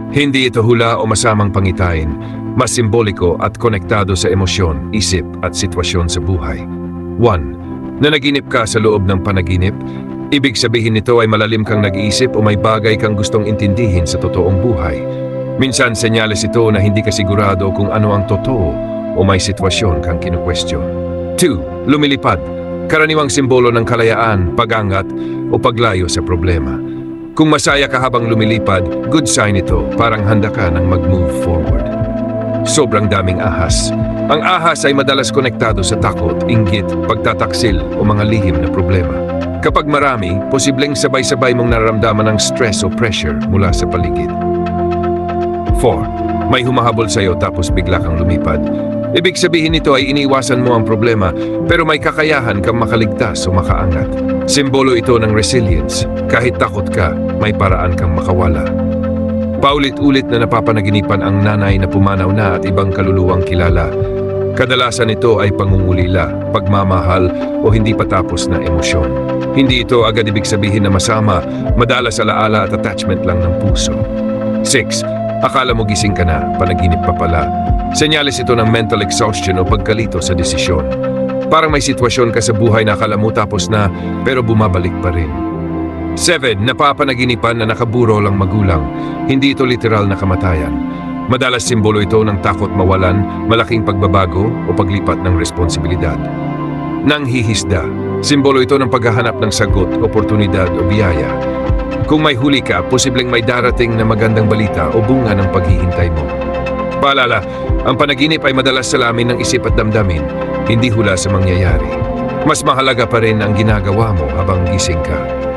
Hindi ito hula o masamang pangitain, mas simboliko at konektado sa emosyon, isip at sitwasyon sa buhay. 1. Nanaginip ka sa loob ng panaginip? Ibig sabihin nito ay malalim kang nag-iisip o may bagay kang gustong intindihin sa totoong buhay. Minsan senyales ito na hindi ka sigurado kung ano ang totoo o may sitwasyon kang kinukwestiyon. 2. Lumilipad. Karaniwang simbolo ng kalayaan, pag-angat o paglayo sa problema. Kung masaya ka habang lumilipad, good sign ito, parang handa ka ng mag-move forward. Sobrang daming ahas. Ang ahas ay madalas konektado sa takot, inggit, pagtataksil o mga lihim na problema. Kapag marami, posibleng sabay-sabay mong nararamdaman ng stress o pressure mula sa paligid. 4. May humahabol sa iyo tapos bigla kang lumipad. Ibig sabihin nito ay iniwasan mo ang problema pero may kakayahan kang makaligtas o makaangat. Simbolo ito ng resilience. Kahit takot ka, may paraan kang makawala. Paulit-ulit na napapanaginipan ang nanay na pumanaw na at ibang kaluluwang kilala. Kadalasan ito ay pangungulila, pagmamahal o hindi patapos na emosyon. Hindi ito agad ibig sabihin na masama, madalas alaala at attachment lang ng puso. 6. Akala mo gising ka na, panaginip pa pala. Senyales ito ng mental exhaustion o pagkalito sa desisyon. Parang may sitwasyon ka sa buhay na akala mo tapos na, pero bumabalik pa rin. 7. Napapanaginipan na nakaburo lang magulang. Hindi ito literal na kamatayan. Madalas simbolo ito ng takot mawalan, malaking pagbabago o paglipat ng responsibilidad. Nanghihisda. Simbolo ito ng paghahanap ng sagot, oportunidad o biyaya. Kung may huli ka, posibleng may darating na magandang balita o bunga ng paghihintay mo. Paalala, ang panaginip ay madalas salamin ng isip at damdamin, hindi hula sa mangyayari. Mas mahalaga pa rin ang ginagawa mo habang gising ka.